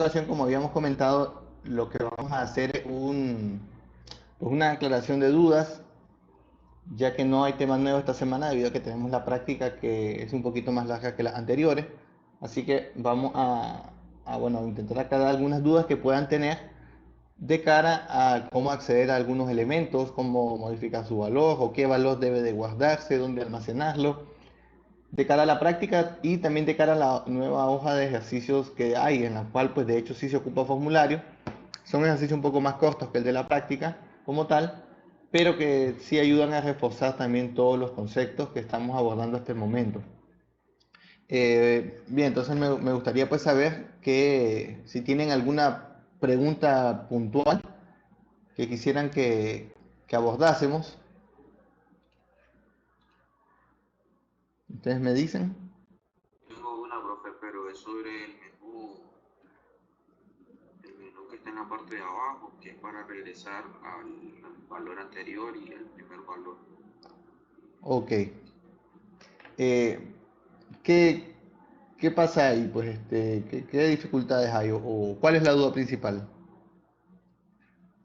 ocasión, como habíamos comentado, lo que vamos a hacer es pues una aclaración de dudas, ya que no hay temas nuevos esta semana debido a que tenemos la práctica que es un poquito más larga que las anteriores. Así que vamos bueno, intentar aclarar algunas dudas que puedan tener de cara a cómo acceder a algunos elementos, cómo modificar su valor o qué valor debe de guardarse, dónde almacenarlo, de cara a la práctica y también de cara a la nueva hoja de ejercicios que hay, en la cual pues de hecho sí se ocupa formulario. Son ejercicios un poco más cortos que el de la práctica como tal, pero que sí ayudan a reforzar también todos los conceptos que estamos abordando hasta el momento. Bien, entonces me gustaría pues saber que si tienen alguna pregunta puntual que quisieran que abordásemos, ustedes me dicen. Tengo una, profe, pero es sobre el menú que está en la parte de abajo, que es para regresar al valor anterior y al primer valor. Ok. Eh, ¿qué, ¿Qué pasa ahí? Pues ¿qué dificultades hay o cuál es la duda principal?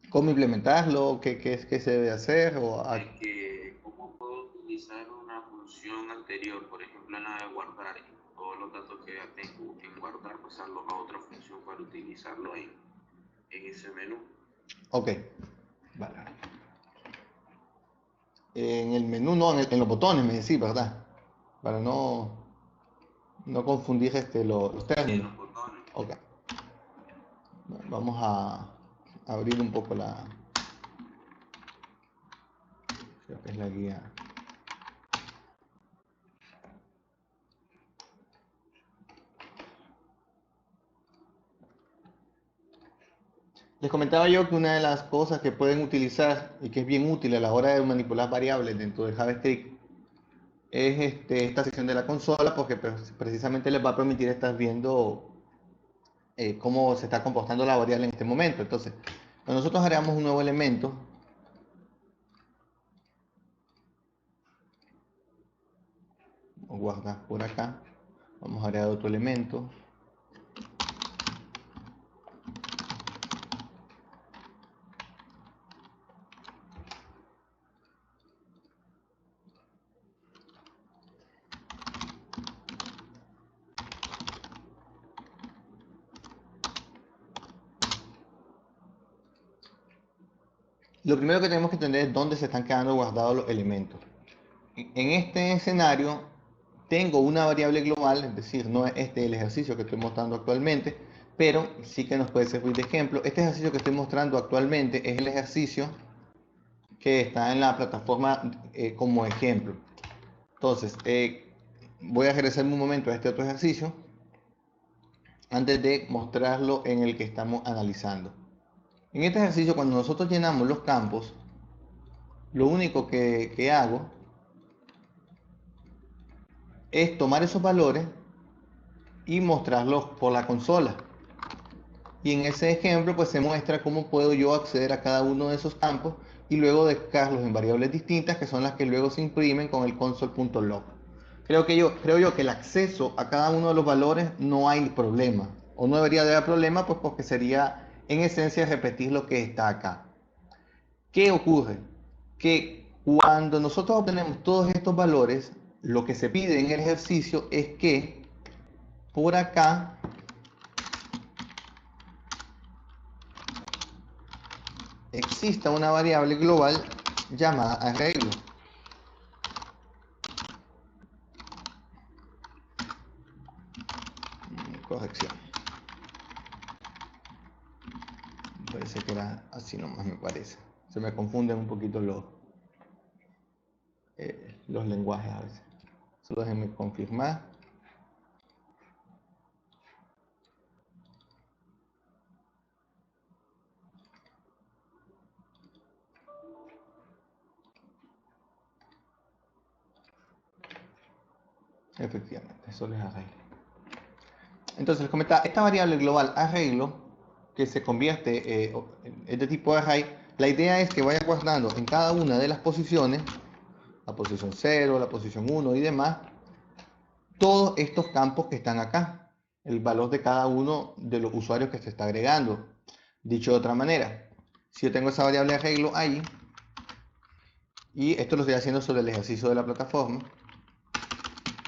¿Cómo implementarlo? ¿Qué se debe hacer? Es que, ¿cómo puedo utilizar una función anterior? Por ejemplo, en la de guardar, todos los datos que ya tengo en guardar, pasarlos a otra función para utilizarlo en ese menú. Ok, vale. En el menú, no, en los botones me decís, ¿verdad? Para no confundir los Sí, en términos. los botones. Ok, vamos a abrir un poco creo que es la guía. Les comentaba yo que una de las cosas que pueden utilizar y que es bien útil a la hora de manipular variables dentro de JavaScript es esta sección de la consola porque precisamente les va a permitir estar viendo cómo se está comportando la variable en este momento. Entonces, cuando nosotros agregamos un nuevo elemento, o guardar por acá, vamos a agregar otro elemento. Lo primero que tenemos que entender es dónde se están quedando guardados los elementos. En este escenario tengo una variable global, es decir, no es el ejercicio que estoy mostrando actualmente, pero sí que nos puede servir de ejemplo. Este ejercicio que estoy mostrando actualmente es el ejercicio que está en la plataforma como ejemplo. Entonces, voy a regresar un momento a este otro ejercicio antes de mostrarlo en el que estamos analizando. En este ejercicio, cuando nosotros llenamos los campos, lo único que hago es tomar esos valores y mostrarlos por la consola. Y en ese ejemplo pues se muestra cómo puedo yo acceder a cada uno de esos campos y luego dejarlos en variables distintas que son las que luego se imprimen con el console.log. Creo yo que el acceso a cada uno de los valores no hay problema o no debería de haber problema pues porque sería en esencia repetir lo que está acá. ¿Qué ocurre? Que cuando nosotros obtenemos todos estos valores, lo que se pide en el ejercicio es que por acá exista una variable global llamada arreglo. Corrección. Parece que era así nomás, me parece. Se me confunden un poquito los lenguajes a veces. Solo déjenme confirmar. Efectivamente, eso les arreglo. Entonces les comentaba, esta variable global arreglo, que se convierte, es de tipo array, la idea es que vaya guardando en cada una de las posiciones, la posición 0, la posición 1 y demás, todos estos campos que están acá. el valor de cada uno de los usuarios que se está agregando. Dicho de otra manera, si yo tengo esa variable arreglo ahí, y esto lo estoy haciendo sobre el ejercicio de la plataforma,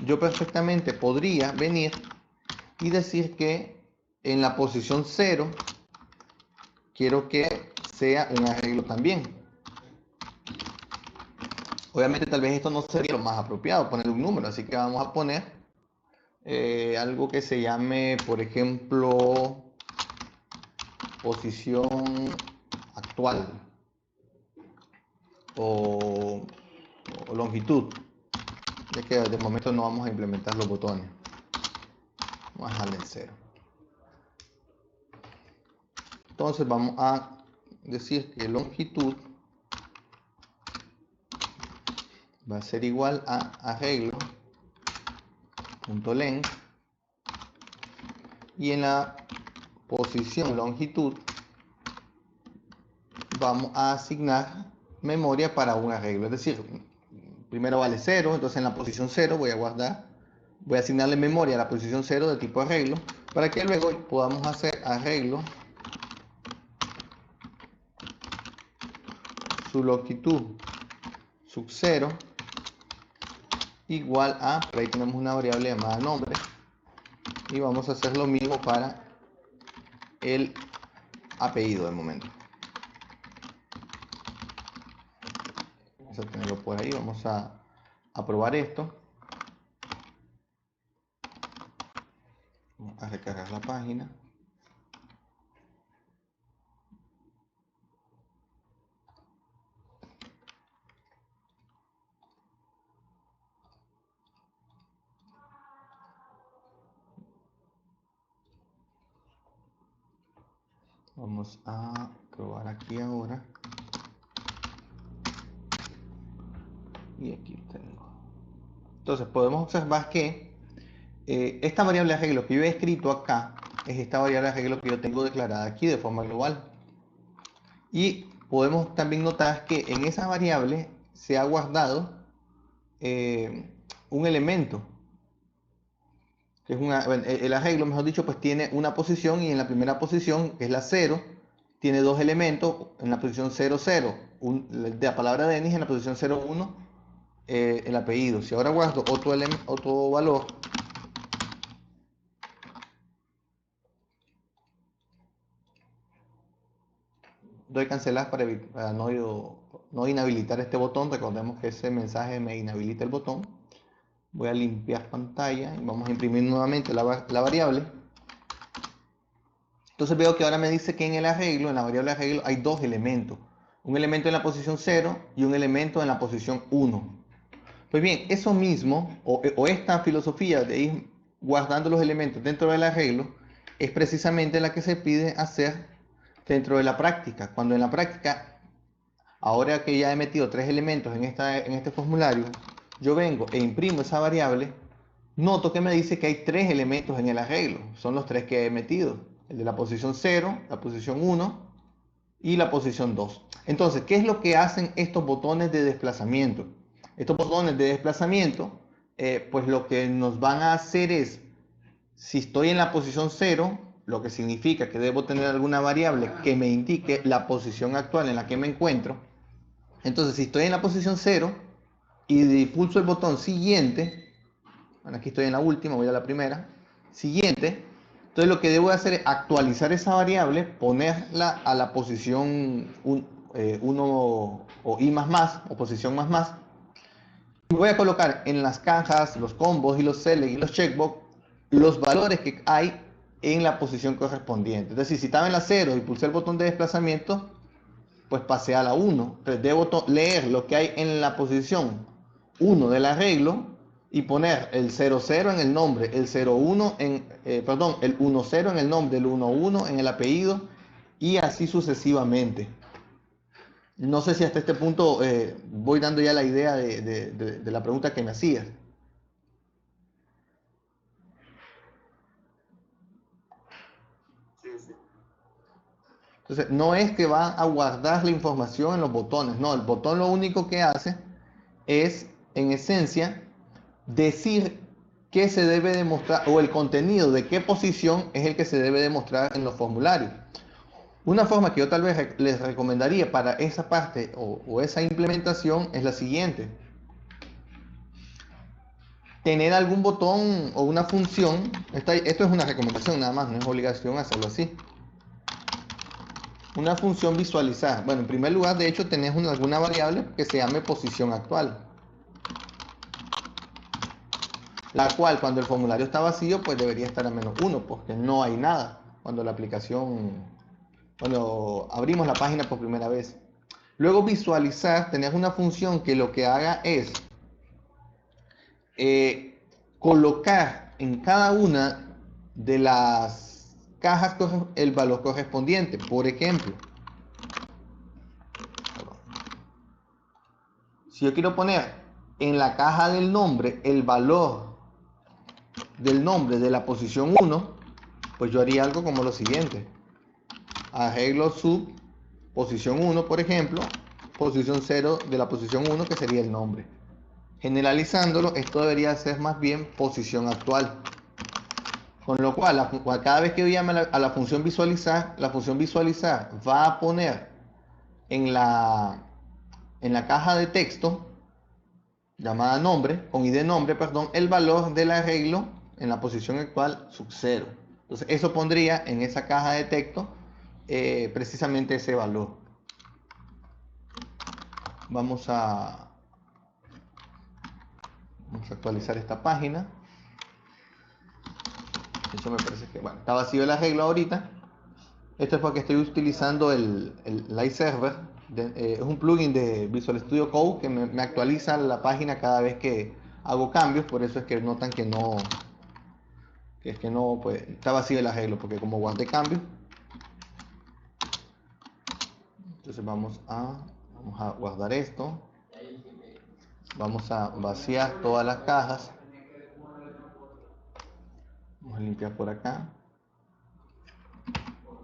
yo perfectamente podría venir y decir que en la posición 0 quiero que sea un arreglo también. Obviamente tal vez esto no sería lo más apropiado, poner un número, así que vamos a poner algo que se llame, por ejemplo, posición actual o longitud. Ya que de momento no vamos a implementar los botones. Vamos a dejarle en 0. Entonces vamos a decir que longitud va a ser igual a arreglo.length, y en la posición longitud vamos a asignar memoria para un arreglo. Es decir, primero vale 0, entonces en la posición 0 voy a asignarle memoria a la posición 0 de tipo arreglo, para que luego podamos hacer arreglo su longitud sub 0 igual a, por ahí tenemos una variable llamada nombre, y vamos a hacer lo mismo para el apellido de momento. Vamos a tenerlo por ahí, vamos a probar esto. Vamos a recargar la página. Vamos a probar aquí ahora. Y aquí tengo. Entonces podemos observar que esta variable arreglo que yo he escrito acá es esta variable arreglo que yo tengo declarada aquí de forma global. Y podemos también notar que en esa variable se ha guardado un elemento, que es el arreglo, mejor dicho, pues tiene una posición, y en la primera posición, que es la 0, tiene dos elementos. En la posición 0, 0, de la palabra Denis, en la posición 0, 1, el apellido. Si ahora guardo otro valor, doy cancelar para no inhabilitar este botón. Recordemos que ese mensaje me inhabilita el botón. Voy a limpiar pantalla y vamos a imprimir nuevamente la variable. Entonces veo que ahora me dice que en el arreglo, en la variable arreglo, hay dos elementos. Un elemento en la posición 0 y un elemento en la posición 1. Pues bien, eso mismo, o esta filosofía de ir guardando los elementos dentro del arreglo, es precisamente la que se pide hacer dentro de la práctica. Cuando en la práctica, ahora que ya he metido tres elementos en este formulario, yo vengo e imprimo esa variable, noto que me dice que hay tres elementos en el arreglo. Son los tres que he metido: el de la posición 0, la posición 1 y la posición 2. Entonces, ¿qué es lo que hacen estos botones de desplazamiento? Estos botones de desplazamiento, pues lo que nos van a hacer es, si estoy en la posición 0, lo que significa que debo tener alguna variable que me indique la posición actual en la que me encuentro. Entonces, si estoy en la posición 0 y pulso el botón siguiente, bueno, aquí estoy en la última, voy a la primera, siguiente, entonces lo que debo hacer es actualizar esa variable, ponerla a la posición 1 o i más, o posición más, y voy a colocar en las cajas, los combos y los select y los checkbox los valores que hay en la posición correspondiente. Es decir, si estaba en la 0 y pulsé el botón de desplazamiento, pues pasé a la 1. Entonces debo leer lo que hay en la posición 1 del arreglo y poner el 00 en el nombre, el 01 el 10 en el nombre, el 11 en el apellido, y así sucesivamente. No sé si hasta este punto voy dando ya la idea de la pregunta que me hacías. Sí, sí. Entonces, no es que va a guardar la información en los botones, no, el botón lo único que hace es, en esencia, decir qué se debe demostrar, o el contenido de qué posición es el que se debe demostrar en los formularios. Una forma que yo tal vez les recomendaría para esa parte o esa implementación es la siguiente. Tener algún botón o una función, esto es una recomendación nada más, no es obligación hacerlo así. Una función visualizar. Bueno, en primer lugar, de hecho, tenés alguna variable que se llame posición actual, la cual cuando el formulario está vacío, pues debería estar a -1, porque no hay nada cuando la aplicación, cuando abrimos la página por primera vez. Luego visualizar, tenés una función que lo que haga es colocar en cada una de las cajas el valor correspondiente. Por ejemplo, si yo quiero poner en la caja del nombre el valor del nombre de la posición 1, pues yo haría algo como lo siguiente. Arreglo sub posición 1, por ejemplo, posición 0 de la posición 1, que sería el nombre. Generalizándolo, esto debería ser más bien posición actual. Con lo cual, cada vez que yo llame a la función visualizar, la función visualizar va a poner en la caja de texto llamada nombre, con id nombre, perdón, el valor del arreglo en la posición actual sub 0. Entonces, eso pondría en esa caja de texto precisamente ese valor. Vamos a actualizar esta página. De hecho, me parece que, bueno, está vacío el arreglo ahorita. Esto es porque estoy utilizando el Live Server. Es un plugin de Visual Studio Code que me actualiza la página cada vez que hago cambios. Por eso es que notan que no, pues está vacío el arreglo, porque como guardé cambios. Entonces vamos a guardar esto. Vamos a vaciar todas las cajas. Vamos a limpiar por acá.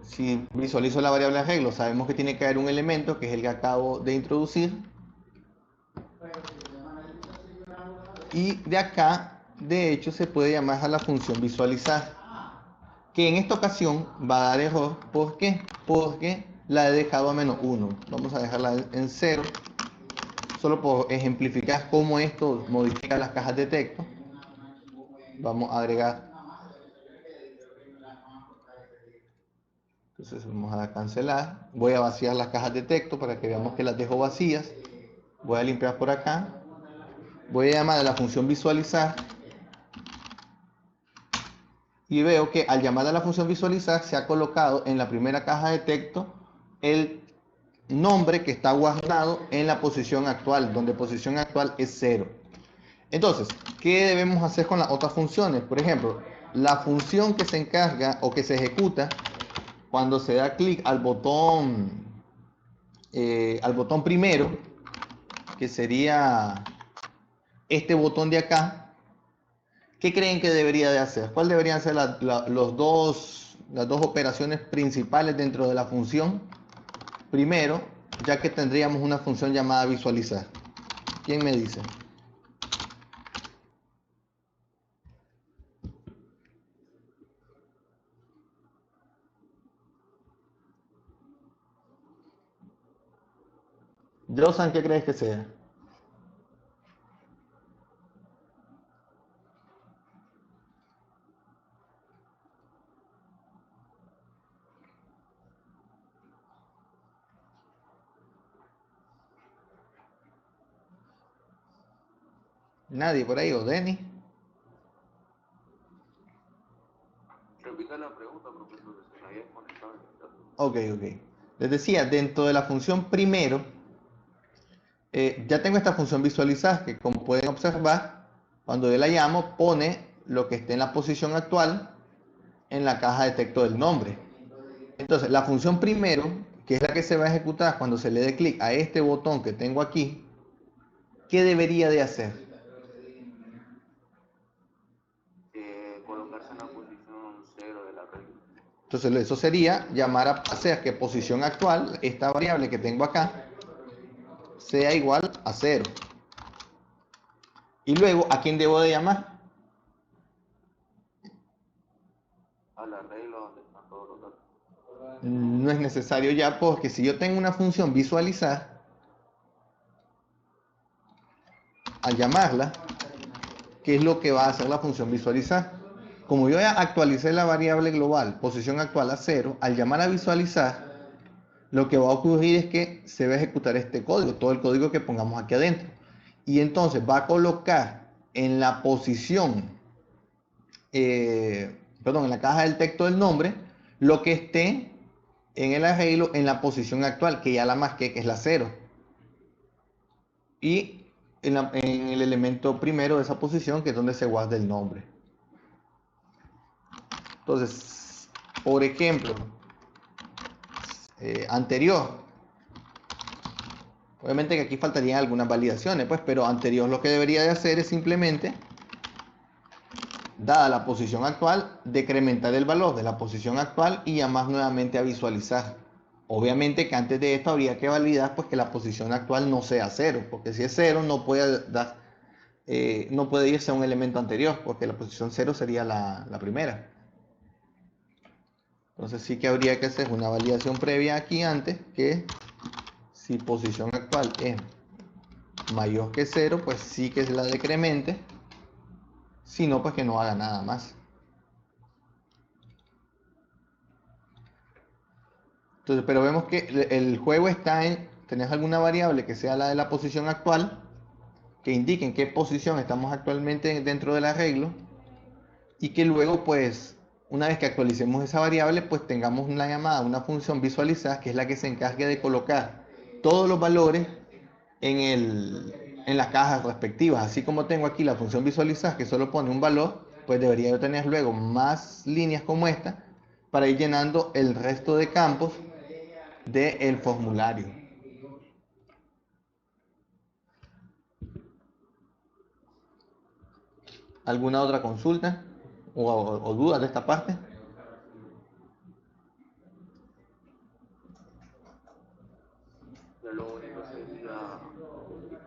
Si visualizo la variable arreglo, sabemos que tiene que haber un elemento que es el que acabo de introducir. Y de acá, de hecho, se puede llamar a la función visualizar, que en esta ocasión va a dar error. ¿Por qué? Porque la he dejado a -1. Vamos a dejarla en 0, solo por ejemplificar cómo esto modifica las cajas de texto. Vamos a agregar. Entonces vamos a dar cancelar. Voy a vaciar las cajas de texto para que veamos que las dejo vacías. Voy a limpiar por acá. Voy a llamar a la función visualizar. Y veo que al llamar a la función visualizar se ha colocado en la primera caja de texto el nombre que está guardado en la posición actual, donde posición actual es 0. Entonces, ¿qué debemos hacer con las otras funciones? Por ejemplo, la función que se encarga o que se ejecuta cuando se da clic al botón primero, que sería este botón de acá. ¿Qué creen que debería de hacer? ¿Cuál deberían ser las dos operaciones principales dentro de la función? Primero, ya que tendríamos una función llamada visualizar. ¿Quién me dice? Josan, ¿qué crees que sea? ¿Nadie por ahí? ¿O Denny? Repita la pregunta, profesor, que se me había conectado. Ok. Les decía, dentro de la función primero, ya tengo esta función visualizar, que como pueden observar, cuando yo la llamo, pone lo que esté en la posición actual en la caja de texto del nombre. Entonces, la función primero, que es la que se va a ejecutar cuando se le dé clic a este botón que tengo aquí, ¿qué debería de hacer? Colocarse en la posición 0 de la regla. Entonces, eso sería llamar a hacer que posición actual, esta variable que tengo acá, sea igual a 0. Y luego, ¿a quién debo de llamar? al arreglo donde están todos los datos. No es necesario ya, porque si yo tengo una función visualizar, al llamarla, ¿qué es lo que va a hacer la función visualizar? Como yo ya actualicé la variable global, posición actual a 0, al llamar a visualizar, lo que va a ocurrir es que se va a ejecutar este código, todo el código que pongamos aquí adentro. Y entonces va a colocar en la posición, en la caja del texto del nombre, lo que esté en el arreglo en la posición actual, que ya la marqué, que es la 0. Y en el elemento primero de esa posición, que es donde se guarda el nombre. Entonces, por ejemplo, anterior. Obviamente que aquí faltarían algunas validaciones, pues, pero anterior lo que debería de hacer es simplemente, dada la posición actual, decrementar el valor de la posición actual y llamar nuevamente a visualizar. Obviamente que antes de esto habría que validar pues que la posición actual no sea 0, porque si es 0 no puede no puede irse a un elemento anterior, porque la posición 0 sería la primera. Entonces sí que habría que hacer una validación previa aquí antes, que si posición actual es mayor que 0, pues sí que la decremente. Si no, pues que no haga nada más. Entonces, pero vemos que el juego está en, tenés alguna variable que sea la de la posición actual, que indique en qué posición estamos actualmente dentro del arreglo, y que luego, pues, una vez que actualicemos esa variable, pues tengamos una llamada, una función visualizar, que es la que se encargue de colocar todos los valores en las cajas respectivas. Así como tengo aquí la función visualizar, que solo pone un valor, pues debería yo tener luego más líneas como esta, para ir llenando el resto de campos del formulario. ¿Alguna otra consulta o duda de esta parte? Lo único sería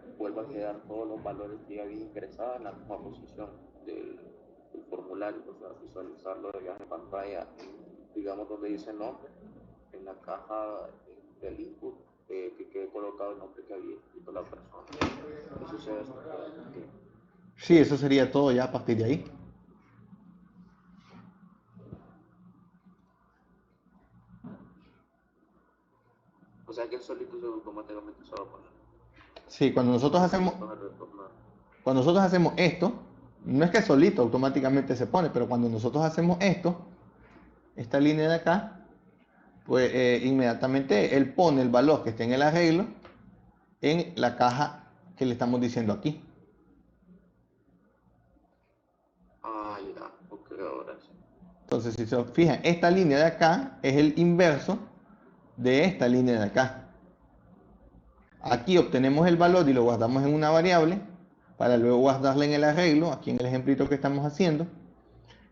que vuelva a quedar todos los valores que ya había ingresado en la misma posición del formulario, o sea, visualizarlo de viaje en pantalla, digamos donde dice nombre, en la caja del input, que quede colocado el nombre que había escrito la persona. Eso se debe estar. Sí, eso sería todo ya a partir de ahí. O sea que el solito se automáticamente se va a poner. Sí, cuando nosotros hacemos esto, no es que solito automáticamente se pone, pero cuando nosotros hacemos esto, esta línea de acá, pues inmediatamente él pone el valor que esté en el arreglo en la caja que le estamos diciendo aquí. Ah, ya, ok, ahora sí. Entonces, si se fijan, esta línea de acá es el inverso de esta línea de acá. Aquí obtenemos el valor y lo guardamos en una variable para luego guardarla en el arreglo, aquí en el ejemplito que estamos haciendo.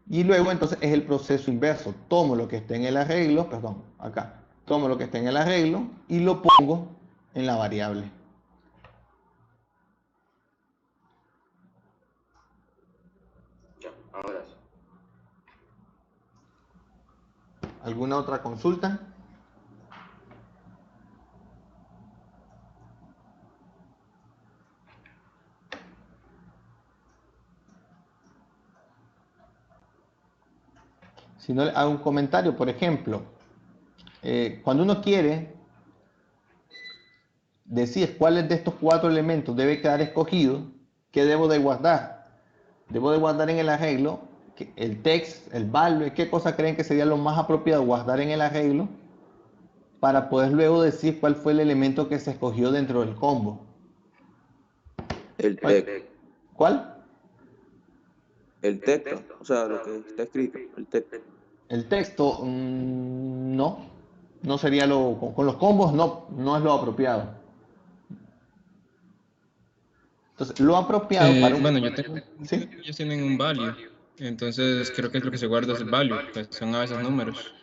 Y luego entonces es el proceso inverso. Tomo lo que esté en el arreglo, perdón, acá. Tomo lo que esté en el arreglo y lo pongo en la variable. Ya, ahora sí. ¿Alguna otra consulta? Si no, hago un comentario, por ejemplo, cuando uno quiere decir cuáles de estos 4 elementos debe quedar escogido, ¿qué debo de guardar? Debo de guardar en el arreglo el text, el value, qué cosa creen que sería lo más apropiado guardar en el arreglo para poder luego decir cuál fue el elemento que se escogió dentro del combo. El texto. ¿Cuál? El texto, o sea, lo que está escrito, el texto. El texto, no sería con los combos no es lo apropiado. Entonces, lo apropiado para un... Bueno, yo tengo ¿Sí? entendido que ellos tienen un value, entonces creo que es lo que se guarda es el value, pues son a veces números.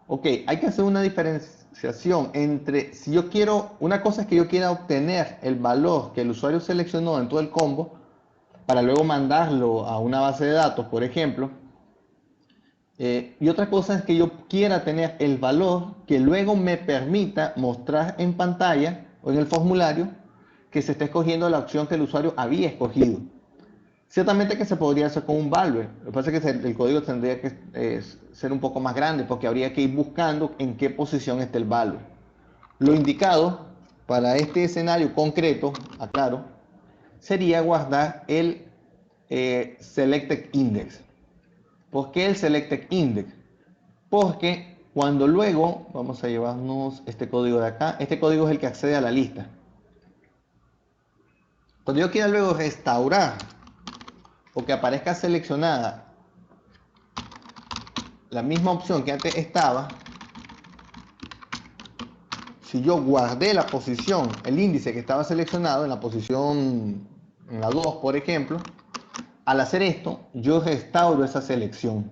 Ok, hay que hacer una diferenciación entre, si yo quiero, una cosa es que yo quiera obtener el valor que el usuario seleccionó dentro del combo, para luego mandarlo a una base de datos, por ejemplo, Y otra cosa es que yo quiera tener el valor que luego me permita mostrar en pantalla o en el formulario que se está escogiendo la opción que el usuario había escogido. Ciertamente que se podría hacer con un value. Lo que pasa es que el código tendría que ser un poco más grande porque habría que ir buscando en qué posición está el value. Lo indicado para este escenario concreto, aclaro, sería guardar el selected index. ¿Por qué el selected index? Porque cuando luego, vamos a llevarnos este código de acá, este código es el que accede a la lista. Cuando yo quiera luego restaurar o que aparezca seleccionada la misma opción que antes estaba, si yo guardé la posición, el índice que estaba seleccionado en la posición, en la 2 por ejemplo, al hacer esto, yo restauro esa selección.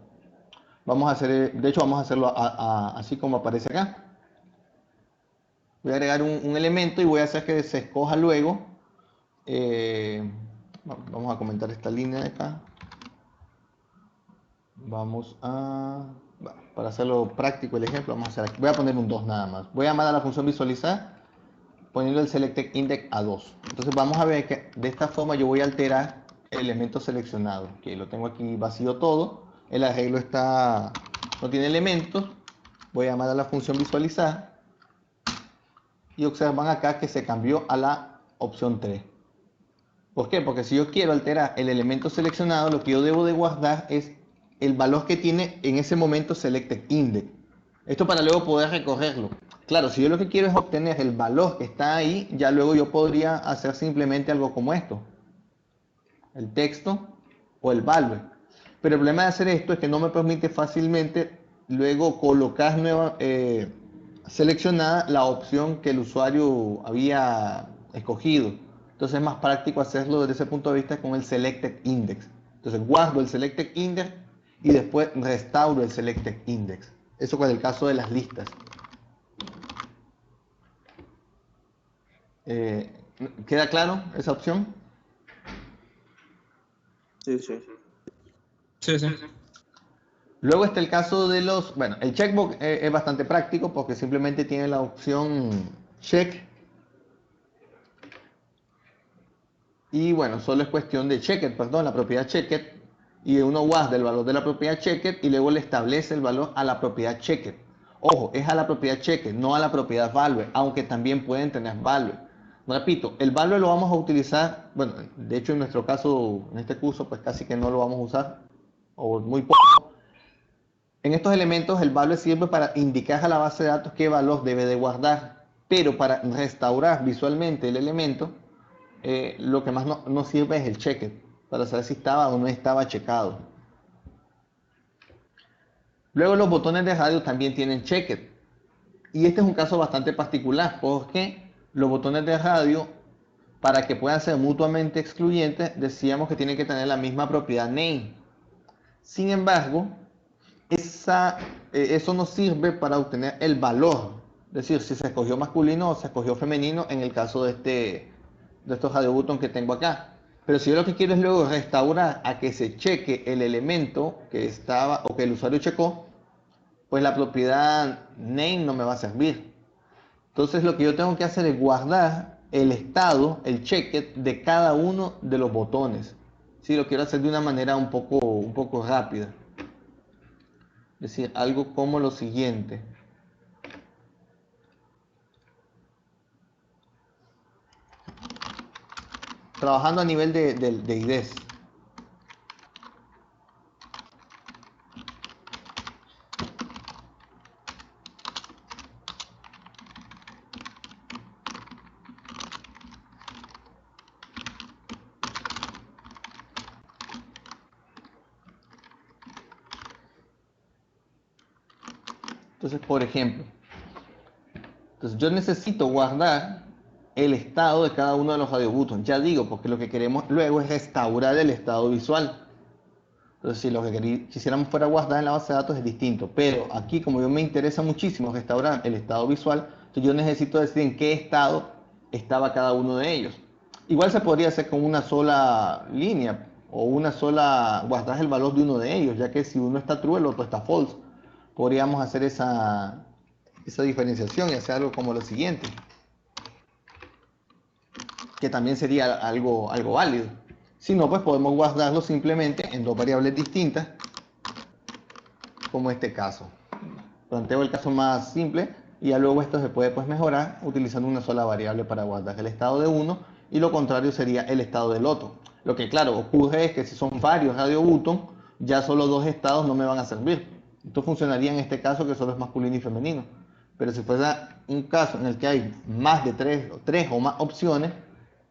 Vamos a hacer, de hecho vamos a hacerlo así como aparece acá. Voy a agregar un elemento y voy a hacer que se escoja luego. Vamos a comentar esta línea de acá. Vamos a, para hacerlo práctico el ejemplo, vamos a hacer aquí. Voy a poner un 2 nada más. Voy a llamar a la función visualizar poniendo el selected index a 2. Entonces vamos a ver que de esta forma yo voy a alterar el elemento seleccionado, que lo tengo aquí vacío todo. El arreglo está, no tiene elementos. Voy a llamar a la función visualizar y observan acá que se cambió a la opción 3. ¿Por qué? Porque si yo quiero alterar el elemento seleccionado, lo que yo debo de guardar es el valor que tiene en ese momento selected index. Esto para luego poder recorrerlo. Claro, si yo lo que quiero es obtener el valor que está ahí, ya luego yo podría hacer simplemente algo como esto. El texto o el value. Pero el problema de hacer esto es que no me permite fácilmente luego colocar seleccionada la opción que el usuario había escogido. Entonces es más práctico hacerlo desde ese punto de vista con el selected index. Entonces guardo el selected index y después restauro el selected index. Eso con el caso de las listas. ¿Queda claro esa opción? Sí, sí. Sí, sí. Luego está el caso de los, bueno, el checkbox es bastante práctico porque simplemente tiene la opción check. Y bueno, solo es cuestión de checked, perdón, la propiedad checked. Y uno guarda el valor de la propiedad checked y luego le establece el valor a la propiedad checked. Ojo, es a la propiedad checked, no a la propiedad value, aunque también pueden tener value. Repito, el value lo vamos a utilizar, bueno, de hecho en nuestro caso, en este curso, pues casi que no lo vamos a usar, o muy poco. En estos elementos el value sirve para indicar a la base de datos qué valor debe de guardar, pero para restaurar visualmente el elemento, lo que más no sirve es el checked, para saber si estaba o no estaba checado. Luego los botones de radio también tienen checked. Y este es un caso bastante particular porque los botones de radio, para que puedan ser mutuamente excluyentes, decíamos que tienen que tener la misma propiedad name. Sin embargo, eso no sirve para obtener el valor. Es decir, si se escogió masculino o se escogió femenino en el caso de estos radio button que tengo acá. Pero si yo lo que quiero es luego restaurar a que se cheque el elemento que estaba o que el usuario checó, pues la propiedad name no me va a servir. Entonces lo que yo tengo que hacer es guardar el estado, el checked de cada uno de los botones. Si lo quiero hacer de una manera un poco rápida. Es decir, algo como lo siguiente. Trabajando a nivel de IDES. Entonces, por ejemplo, yo necesito guardar el estado de cada uno de los radio buttons. Ya digo, porque lo que queremos luego es restaurar el estado visual. Entonces, si lo que quisiéramos fuera guardar en la base de datos es distinto. Pero aquí, como yo me interesa muchísimo restaurar el estado visual, entonces yo necesito decir en qué estado estaba cada uno de ellos. Igual se podría hacer con una sola línea o una sola, guardar el valor de uno de ellos, ya que si uno está true, el otro está false. Podríamos hacer esa diferenciación y hacer algo como lo siguiente, que también sería algo válido. Si no, pues podemos guardarlo simplemente en dos variables distintas, como este caso. Planteo el caso más simple y ya luego esto se puede pues mejorar utilizando una sola variable para guardar el estado de uno y lo contrario sería el estado del otro. Lo que claro ocurre es que si son varios radio button, ya solo dos estados no me van a servir. Esto funcionaría en este caso que solo es masculino y femenino. Pero si fuera un caso en el que hay más de tres o más opciones,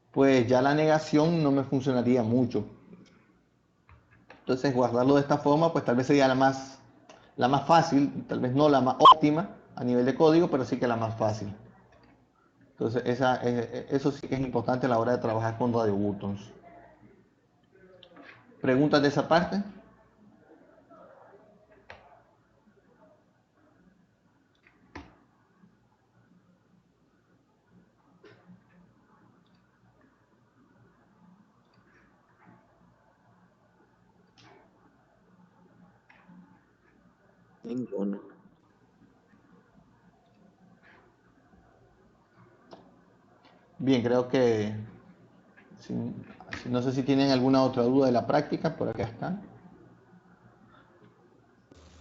pues ya la negación no me funcionaría mucho. Entonces guardarlo de esta forma pues tal vez sería la más fácil, tal vez no la más óptima a nivel de código, pero sí que la más fácil. Entonces eso sí que es importante a la hora de trabajar con radio buttons. ¿Preguntas de esa parte? Ninguna. Bien, creo que no sé si tienen alguna otra duda de la práctica, por acá está.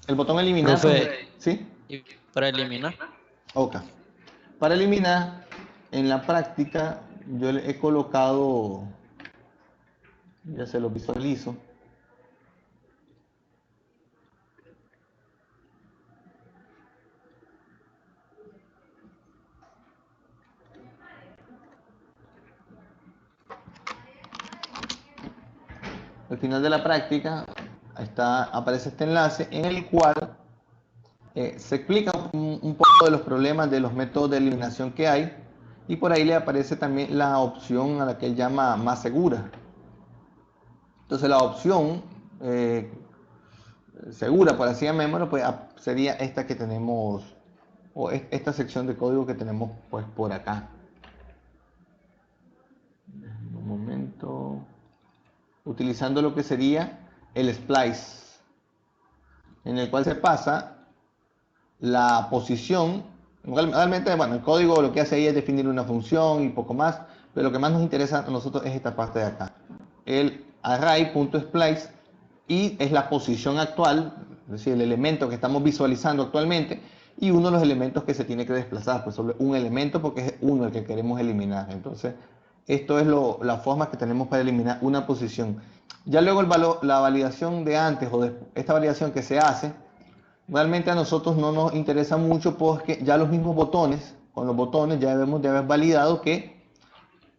El botón eliminar, Profe, ¿sí? y para eliminar. Ok. Para eliminar, en la práctica, yo le he colocado, ya se lo visualizo. Al final de la práctica aparece este enlace en el cual se explica un poco de los problemas de los métodos de eliminación que hay y por ahí le aparece también la opción a la que él llama más segura. Entonces la opción segura, por así llamémoslo, pues sería esta que tenemos, o esta sección de código que tenemos pues por acá. Un momento. Utilizando lo que sería el splice, en el cual se pasa la posición. Realmente, bueno, el código lo que hace ahí es definir una función y poco más, pero lo que más nos interesa a nosotros es esta parte de acá. El array.splice y es la posición actual, es decir, el elemento que estamos visualizando actualmente y uno de los elementos que se tiene que desplazar, pues sobre un elemento porque es uno el que queremos eliminar. Entonces, esto es la forma que tenemos para eliminar una posición. Ya luego la validación de antes o de esta validación que se hace, realmente a nosotros no nos interesa mucho porque ya los mismos botones, con los botones ya debemos de haber validado que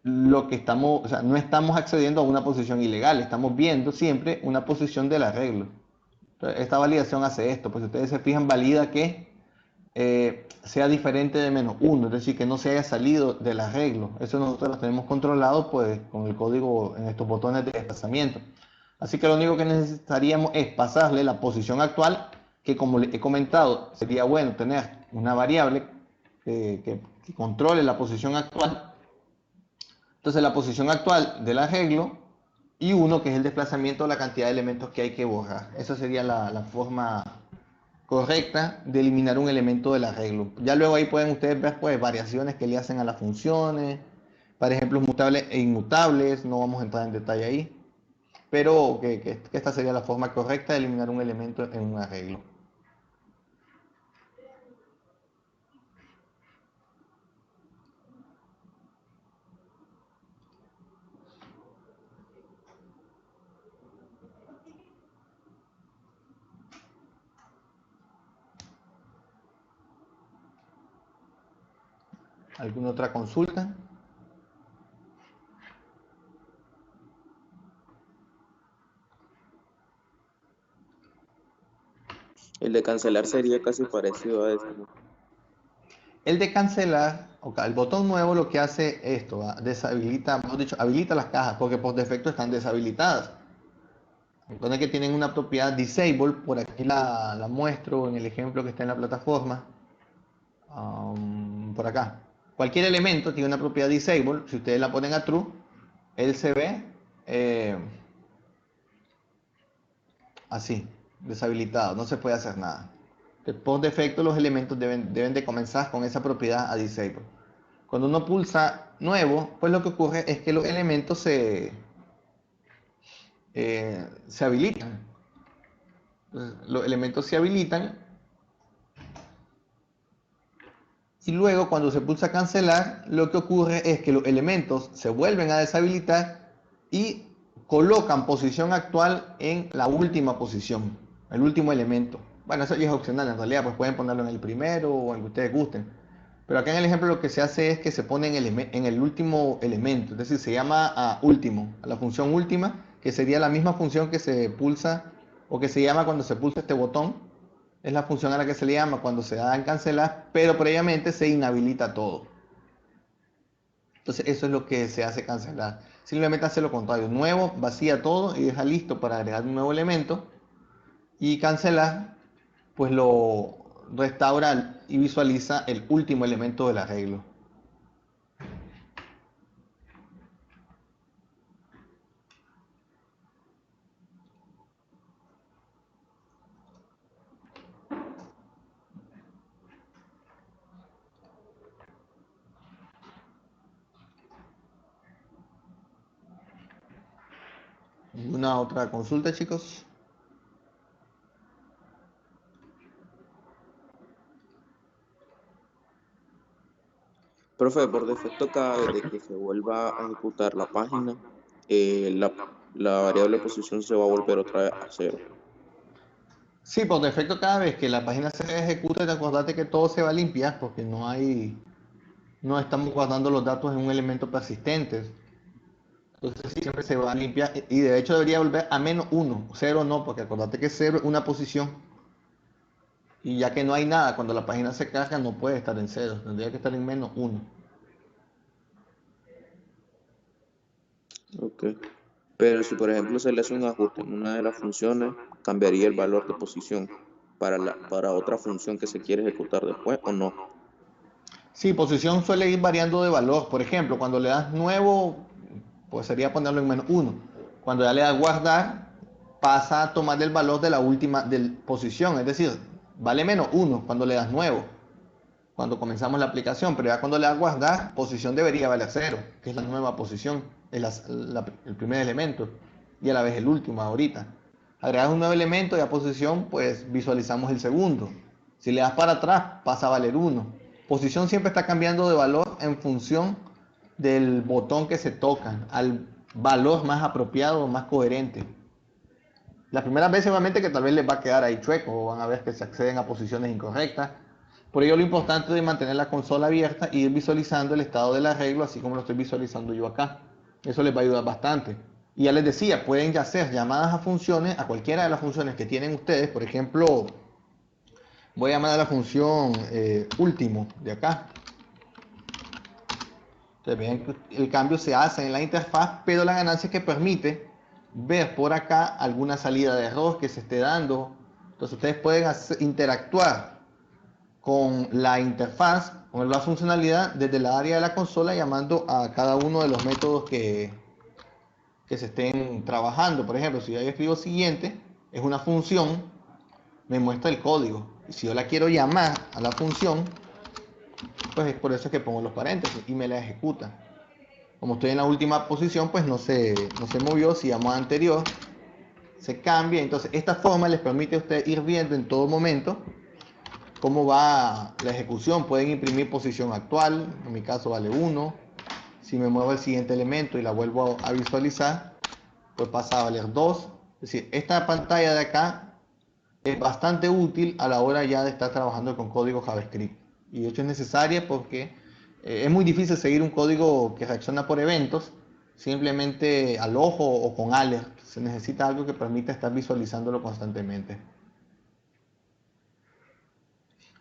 lo que estamos, o sea, no estamos accediendo a una posición ilegal, estamos viendo siempre una posición del arreglo. Entonces, esta validación hace esto, pues si ustedes se fijan, valida que sea diferente de -1, es decir, que no se haya salido del arreglo. Eso nosotros lo tenemos controlado pues con el código en estos botones de desplazamiento. Así que lo único que necesitaríamos es pasarle la posición actual, que como les he comentado, sería bueno tener una variable que controle la posición actual. Entonces la posición actual del arreglo y uno que es el desplazamiento de la cantidad de elementos que hay que borrar. Esa sería la forma correcta de eliminar un elemento del arreglo. Ya luego ahí pueden ustedes ver pues variaciones que le hacen a las funciones, por ejemplo mutables e inmutables, no vamos a entrar en detalle ahí, pero que esta sería la forma correcta de eliminar un elemento en un arreglo. ¿Alguna otra consulta? El de cancelar sería casi parecido a eso, ¿no? El de cancelar, okay, el botón nuevo lo que hace esto, ¿va? Deshabilita, mejor dicho, habilita las cajas porque por defecto están deshabilitadas. Recuerden que tienen una propiedad disable, por aquí la muestro en el ejemplo que está en la plataforma. Por acá. Cualquier elemento tiene una propiedad disable, si ustedes la ponen a true, él se ve así, deshabilitado, no se puede hacer nada. Por defecto los elementos deben de comenzar con esa propiedad a disable. Cuando uno pulsa nuevo, pues lo que ocurre es que los elementos se habilitan. Entonces, los elementos se habilitan y luego cuando se pulsa cancelar, lo que ocurre es que los elementos se vuelven a deshabilitar y colocan posición actual en la última posición, el último elemento. Bueno, eso ya es opcional en realidad, pues pueden ponerlo en el primero o en el que ustedes gusten. Pero acá en el ejemplo lo que se hace es que se pone en el último elemento, es decir, se llama a último, a la función última, que sería la misma función que se pulsa o que se llama cuando se pulsa este botón. Es la función a la que se le llama cuando se da en cancelar, pero previamente se inhabilita todo. Entonces eso es lo que se hace cancelar. Simplemente hace lo contrario, nuevo, vacía todo y deja listo para agregar un nuevo elemento. Y cancelar, pues lo restaura y visualiza el último elemento del arreglo. ¿Alguna otra consulta, chicos? Profe, por defecto, cada vez de que se vuelva a ejecutar la página, la variable posición se va a volver otra vez a cero. Sí, por defecto cada vez que la página se ejecuta, acordate que todo se va a limpiar porque no estamos guardando los datos en un elemento persistente. Entonces sí, siempre se va a limpiar y de hecho debería volver a -1, 0 no, porque acordate que 0 es una posición y ya que no hay nada, cuando la página se carga no puede estar en 0, tendría que estar en -1. Ok. Pero si, por ejemplo, se le hace un ajuste en una de las funciones, cambiaría el valor de posición para otra función que se quiere ejecutar después, ¿o no? Sí, posición suele ir variando de valor. Por ejemplo, cuando le das nuevo, pues sería ponerlo en -1. Cuando ya le das guardar, pasa a tomar el valor de la última posición, es decir, vale -1 cuando le das nuevo, cuando comenzamos la aplicación, pero ya cuando le das guardar, posición debería valer 0, que es la nueva posición, es el primer elemento y a la vez el último ahorita. Agregas un nuevo elemento y a posición, pues visualizamos el segundo. Si le das para atrás, pasa a valer 1. Posición siempre está cambiando de valor en función del botón que se toca, al valor más apropiado, más coherente. Las primeras veces obviamente que tal vez les va a quedar ahí chueco o van a ver que se acceden a posiciones incorrectas. Por ello lo importante es mantener la consola abierta y ir visualizando el estado del arreglo así como lo estoy visualizando yo acá. Eso les va a ayudar bastante. Y ya les decía, pueden ya hacer llamadas a funciones, a cualquiera de las funciones que tienen ustedes. Por ejemplo, voy a llamar a la función último de acá. Ustedes ven que el cambio se hace en la interfaz, pero la ganancia es que permite ver por acá alguna salida de error que se esté dando. Entonces ustedes pueden interactuar con la interfaz, con la funcionalidad desde la área de la consola llamando a cada uno de los métodos que se estén trabajando. Por ejemplo, si yo escribo siguiente, es una función, me muestra el código. Y si yo la quiero llamar a la función, pues es por eso que pongo los paréntesis y me la ejecuta. Como estoy en la última posición, pues no se movió. Si llamo a anterior, se cambia. Entonces, esta forma les permite a ustedes ir viendo en todo momento cómo va la ejecución. Pueden imprimir posición actual, en mi caso vale 1. Si me muevo al siguiente elemento y la vuelvo a visualizar, pues pasa a valer 2. Es decir, esta pantalla de acá es bastante útil a la hora ya de estar trabajando con código JavaScript. Y de hecho es necesaria porque es muy difícil seguir un código que reacciona por eventos, simplemente al ojo o con alert. Se necesita algo que permita estar visualizándolo constantemente.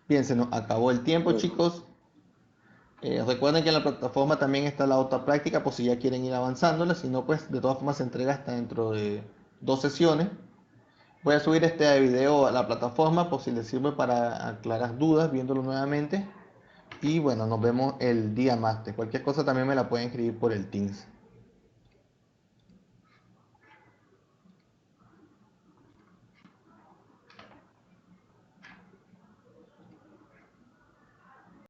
Bien, se nos acabó el tiempo, chicos. Recuerden que en la plataforma también está la otra práctica por si ya quieren ir avanzándola. Si no, pues de todas formas se entrega hasta dentro de 2 sesiones. Voy a subir este video a la plataforma por si les sirve para aclarar dudas viéndolo nuevamente. Y bueno, nos vemos el día martes. Cualquier cosa también me la pueden escribir por el Teams.